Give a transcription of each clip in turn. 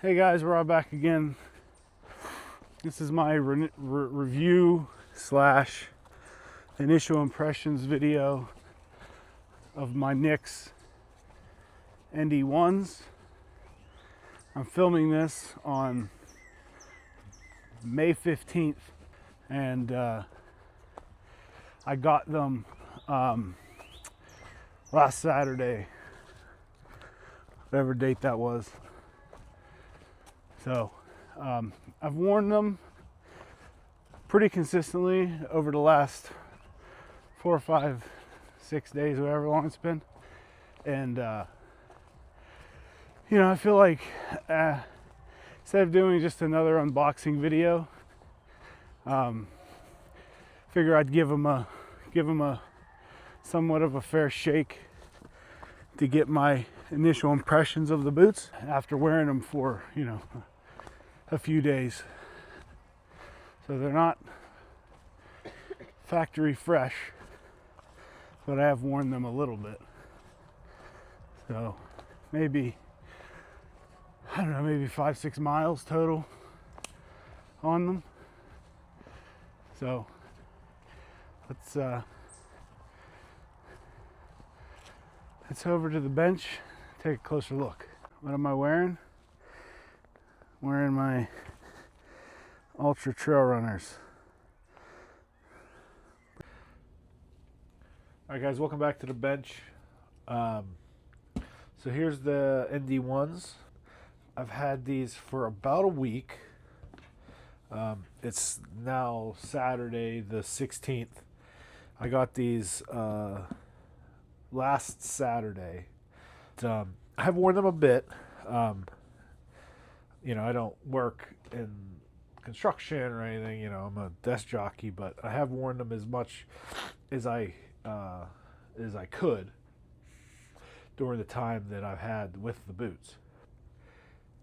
Hey guys, we're all back again. This is my review slash initial impressions video of my NYX ND1s. I'm filming this on May 15th and I got them last Saturday, whatever date that was. So I've worn them pretty consistently over the last 4 or 5, 6 days, whatever long it's been. And you know, I feel like instead of doing just another unboxing video, figure I'd give them a somewhat of a fair shake to get my initial impressions of the boots after wearing them for, you know, a few days. So they're not factory fresh, but I have worn them a little bit. So maybe, I don't know, maybe 5-6 miles total on them. So let's over to the bench, take a closer look. What am I wearing? Wearing my Ultra Trail Runners. Alright guys, welcome back to the bench. So here's the ND1s. I've had these for about a week. It's now Saturday the 16th. I got these last Saturday. I have worn them a bit. You know, I don't work in construction or anything. You know, I'm a desk jockey, but I have worn them as much as I could during the time that I've had with the boots.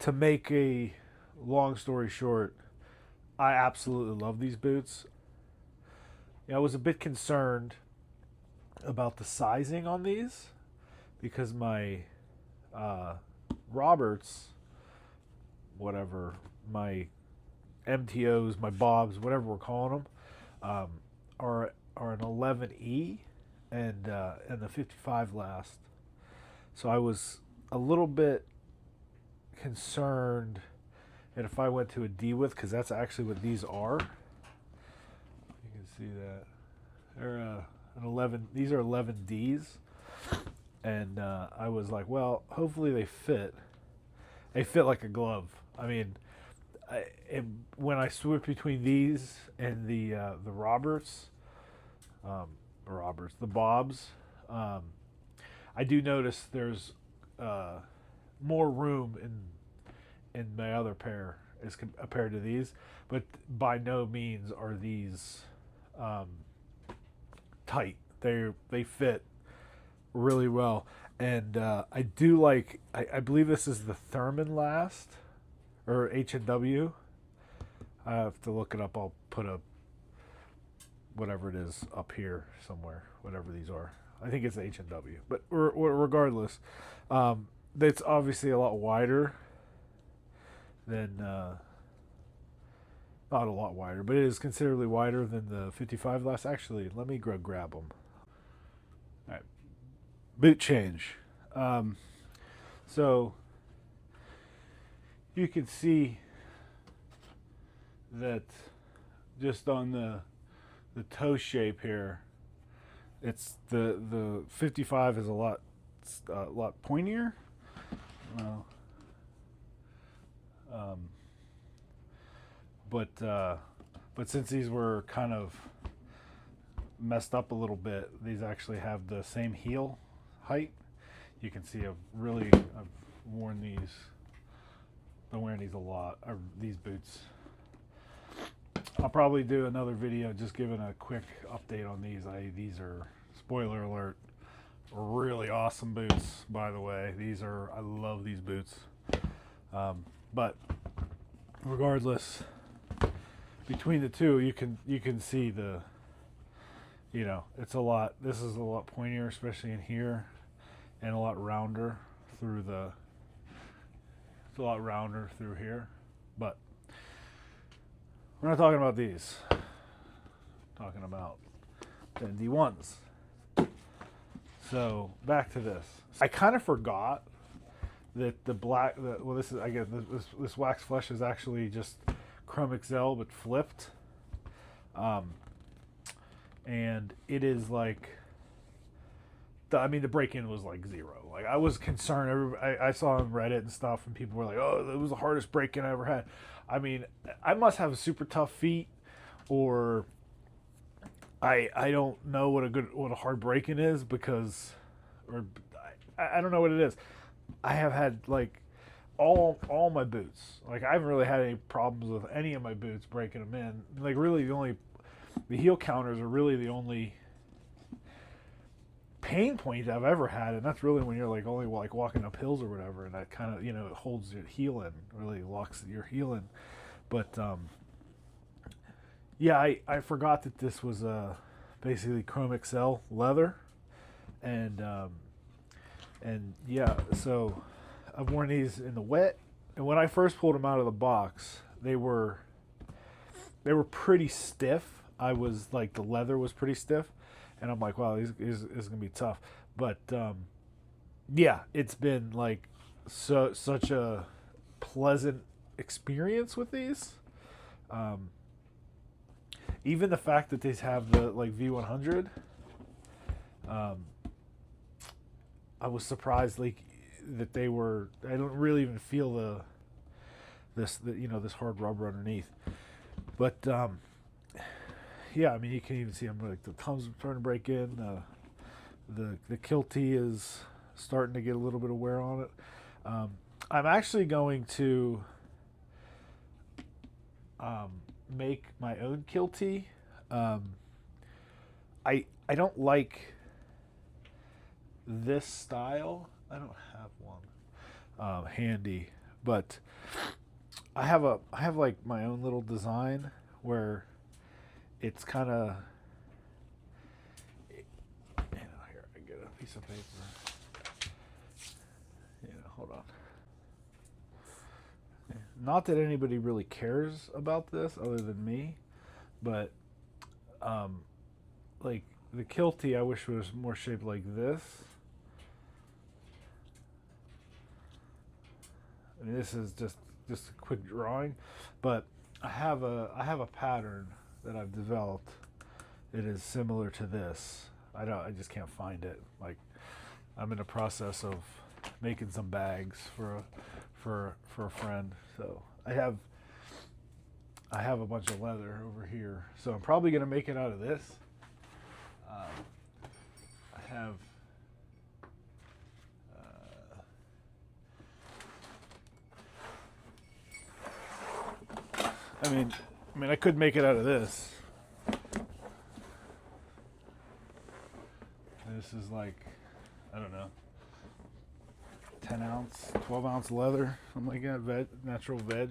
To make a long story short, I absolutely love these boots. You know, I was a bit concerned about the sizing on these because my Roberts, whatever, my MTOs, my Bobs, whatever we're calling them, are an 11E and the 55 last. So I was a little bit concerned that if I went to a D width, because that's actually what these are. You can see that they're an 11. These are 11Ds, and I was like, well, hopefully they fit. They fit like a glove. I mean, when I switch between these and the Roberts, the Bobs, I do notice there's more room in my other pair as compared to these, but by no means are these tight. They fit really well, and I do like. I believe this is the Thurman last or H&W. I have to look it up. I'll put a whatever it is up here somewhere. Whatever these are, I think it's H&W. But regardless, it's obviously a lot wider than not a lot wider, but it is considerably wider than the 55 last. Actually, let me grab them. All right, boot change. So you can see that just on the toe shape here, it's the 55 is a lot pointier. Well, but since these were kind of messed up a little bit, these actually have the same heel height. You can see I've worn these. Been wearing these a lot. These boots. I'll probably do another video just giving a quick update on these. These are, spoiler alert, really awesome boots, by the way. I love these boots. But regardless, between the two, you can see the, you know, it's a lot. This is a lot pointier, especially in here, and a lot rounder through It's a lot rounder through here, but we're not talking about these. We're talking about the ND1s. So back to this. I kind of forgot that the black, well, this is, I guess this wax flesh is actually just Chrome XL but flipped, and it is like, I mean, the break-in was like 0. Like, I was concerned. I saw on Reddit and stuff, and people were like, "Oh, it was the hardest break-in I ever had." I mean, I must have super tough feet, or I don't know what a hard break-in is, because, or I don't know what it is. I have had like all my boots. Like, I haven't really had any problems with any of my boots breaking them in. Like, really, the heel counters are really the only pain point I've ever had, and that's really when you're like only like walking up hills or whatever, and that kind of, you know, it holds your heel in, really locks your heel in. But yeah, I forgot that this was basically Chrome XL leather, and yeah, so I've worn these in the wet, and when I first pulled them out of the box, they were pretty stiff. I was like, the leather was pretty stiff, and I'm like, wow, this is gonna be tough. But yeah, it's been like such a pleasant experience with these. Even the fact that these have the like V100, I was surprised like that they were. I don't really even feel this hard rubber underneath, but yeah, I mean, you can even see them, like the thumbs are starting to break in. The Kiltie is starting to get a little bit of wear on it. I'm actually going to make my own Kiltie. I don't like this style. I don't have one handy, but I have like my own little design where it's kind of, you know, here, I get a piece of paper. Yeah, hold on. Not that anybody really cares about this other than me, but like the Kiltie, I wish was more shaped like this. I mean, this is just a quick drawing, but I have a pattern that I've developed. It is similar to this. I just can't find it. Like, I'm in the process of making some bags for a friend. So I have a bunch of leather over here. So I'm probably gonna make it out of this. I have I mean, I could make it out of this. This is like, I don't know, 10 ounce, 12 ounce leather, something like that, natural veg.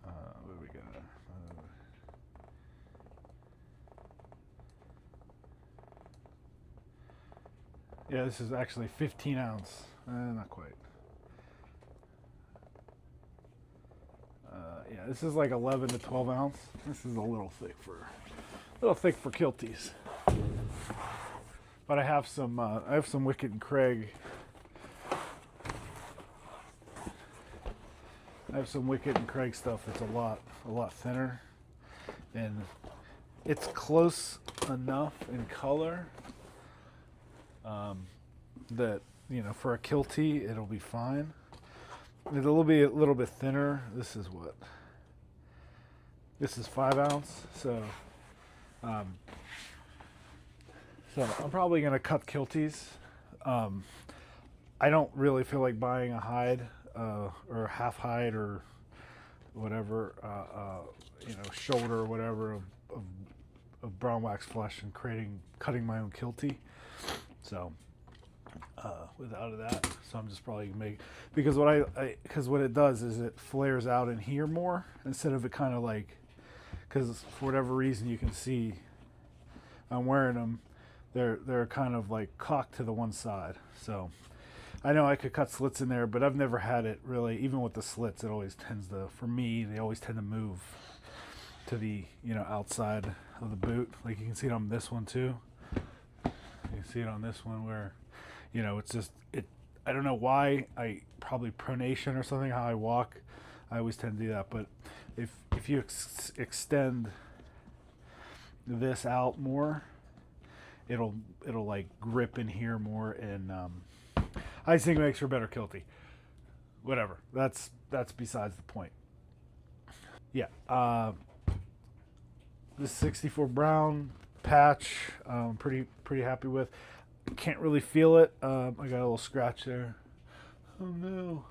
What do we got? Yeah, this is actually 15 ounce. Not quite. Yeah, this is like 11 to 12 ounce. This is a little thick for Kilties. But I have some Wickett and Craig. I have some Wickett and Craig stuff that's a lot thinner, and it's close enough in color that, you know, for a Kiltie it'll be fine. It'll be a little bit thinner. This is what? This is 5 ounce. So I'm probably gonna cut Kilties. I don't really feel like buying a hide or half hide or whatever, you know, shoulder or whatever of brown wax flesh and cutting my own Kiltie. So without that, so I'm just probably gonna make, because what it does is it flares out in here more instead of it kind of like, because for whatever reason you can see I'm wearing them, they're kind of like cocked to the one side. So I know I could cut slits in there, but I've never had it really. Even with the slits, it always tends to, for me, they always tend to move to the, you know, outside of the boot. Like you can see it on this one too. You can see it on this one where, you know, it's just, it, I don't know why, I probably pronation or something, how I walk, I always tend to do that. But if you extend this out more, it'll like grip in here more, and I just think it makes for a better kiltie. Whatever, that's besides the point. Yeah, this 64 brown patch, pretty happy with. Can't really feel it. I got a little scratch there. Oh no.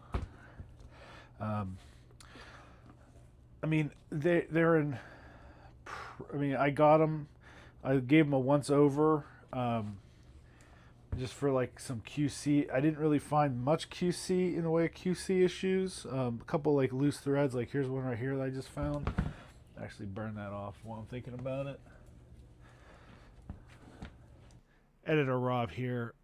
I mean, they're in. I mean, I got them. I gave them a once over, just for like some QC. I didn't really find much QC in the way of QC issues. A couple like loose threads. Like here's one right here that I just found. Actually, burn that off while I'm thinking about it. Editor Rob here.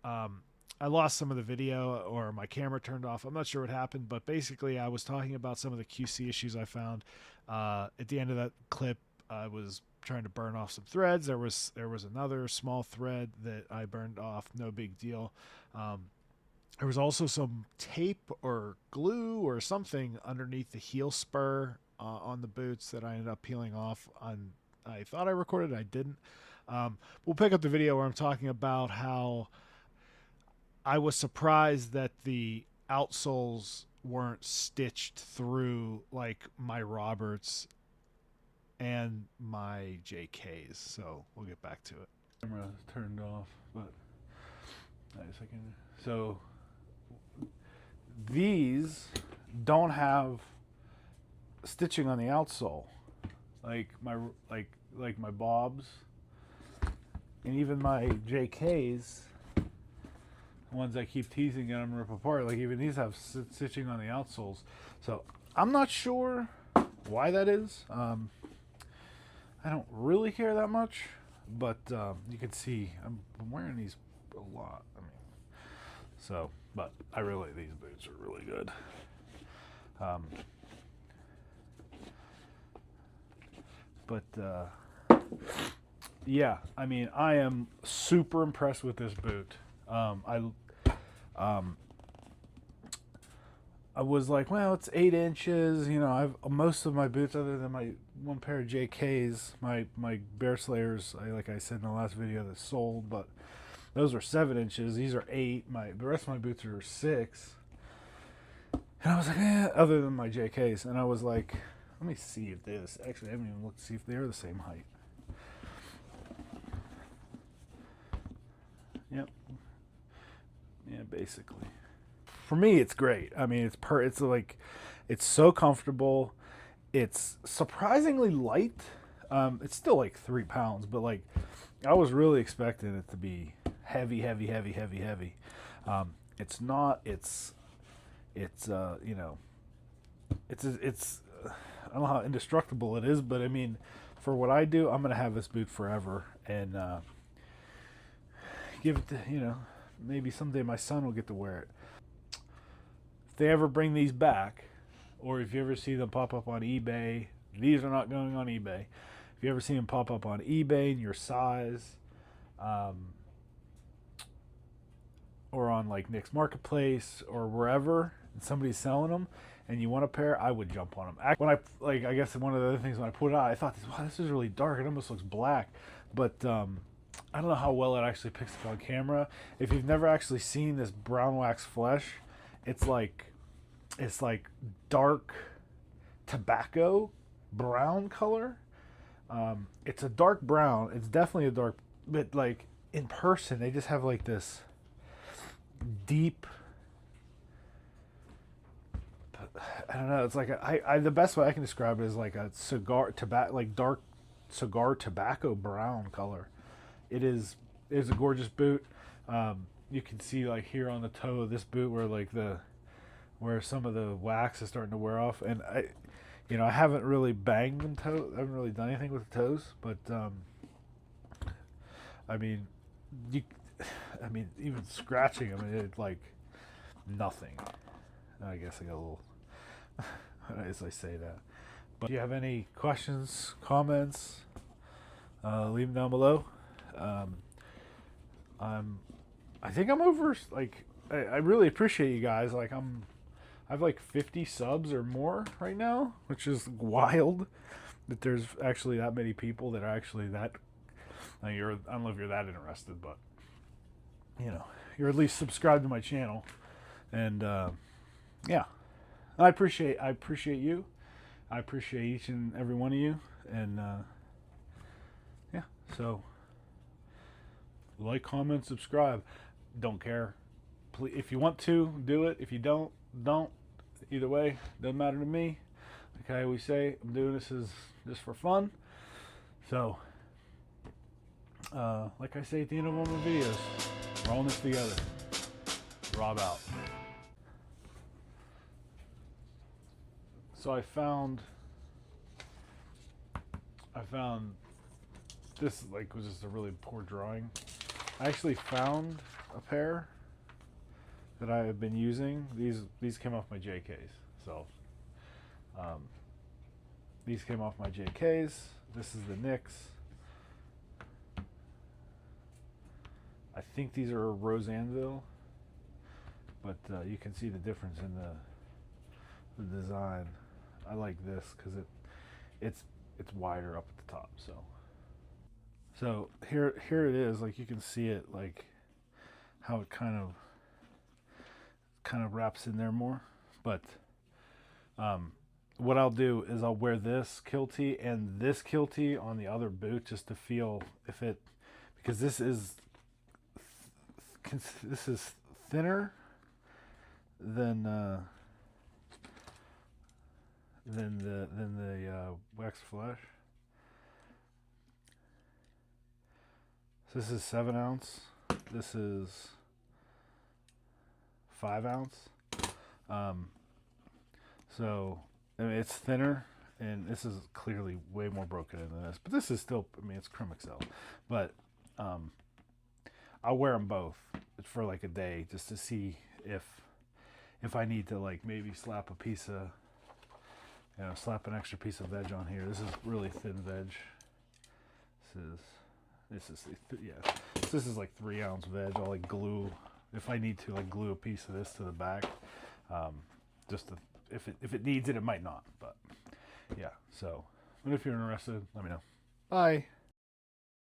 I lost some of the video, or my camera turned off. I'm not sure what happened, but basically I was talking about some of the QC issues I found. At the end of that clip, I was trying to burn off some threads. There was another small thread that I burned off, no big deal. There was also some tape or glue or something underneath the heel spur on the boots that I ended up peeling off. I thought I recorded, I didn't. We'll pick up the video where I'm talking about how I was surprised that the outsoles weren't stitched through like my Roberts and my JKs. So we'll get back to it. Camera turned off, but wait a second. So these don't have stitching on the outsole, like my Bobs and even my JKs. Ones I keep teasing and I'm rip apart, like even these have stitching on the outsoles. So I'm not sure why that is. I don't really care that much, but you can see I'm wearing these a lot. I mean, so, but I really, these boots are really good. Yeah, I mean, I am super impressed with this boot. I was like, well, it's 8 inches. You know, I've most of my boots, other than my one pair of JKs, my Bear Slayers, like I said in the last video, that sold, but those are 7 inches. These are 8. The rest of my boots are 6. And I was like, other than my JKs, and I was like, let me see if they're this. Actually, I haven't even looked to see if they're the same height. Yep. Yeah, basically. For me, it's great. I mean, it's like, it's so comfortable. It's surprisingly light. It's still like 3 pounds, but like, I was really expecting it to be heavy. It's not. It's you know, it's I don't know how indestructible it is, but I mean, for what I do, I'm gonna have this boot forever, and give it to, you know, maybe someday my son will get to wear it. If they ever bring these back, or if you ever see them pop up on eBay, these are not going on eBay. If you ever see them pop up on eBay in your size, or on like Nick's Marketplace or wherever, and somebody's selling them, and you want a pair, I would jump on them. When I guess one of the other things when I put it out, I thought, wow, this is really dark. It almost looks black, but I don't know how well it actually picks up on camera. If you've never actually seen this brown wax flesh, it's like dark tobacco brown color. It's a dark brown. It's definitely a dark, but like in person, they just have like this deep, I don't know. It's like the best way I can describe it is like a cigar tobacco, like dark cigar tobacco brown color. It's a gorgeous boot. You can see like here on the toe of this boot where some of the wax is starting to wear off, and I haven't really banged them I haven't really done anything with the toes, but I mean, I mean, even scratching, I mean, it like nothing. I guess I got a little as I say that. But if you have any questions, comments, leave them down below. I think I'm over. Like, I really appreciate you guys. Like, I have like 50 subs or more right now, which is wild. That there's actually that many people that are actually that. I don't know if you're that interested, but you know, you're at least subscribed to my channel, and yeah, I appreciate you. I appreciate each and every one of you, and yeah. So like, comment, subscribe. Don't care. Please, if you want to, do it. If you don't. Either way, doesn't matter to me. Like I always say, I'm doing this just for fun. So, like I say at the end of all my videos, we're all in this together. Rob out. So I found this, like, was just a really poor drawing. I actually found a pair that I have been using. These came off my JKs. So these came off my JKs. This is the NYX. I think these are RoseAnvil, but you can see the difference in the design. I like this because it's wider up at the top. So here it is. Like, you can see it, like how it kind of wraps in there more. But what I'll do is I'll wear this Kiltie and this Kiltie on the other boot just to feel if it, because this is thinner than the wax flesh. So this is 7 ounce. This is 5 ounce. So I mean, it's thinner, and this is clearly way more broken than this. But this is still, I mean, it's Chrome XL. But I'll wear them both for like a day just to see if I need to, like, maybe slap a piece of, slap an extra piece of veg on here. This is really thin veg. This is like 3 ounce veg. I'll like glue, if I need to, like glue a piece of this to the back, just to, if it needs it, it might not, but yeah. So, but if you're interested, let me know. Bye.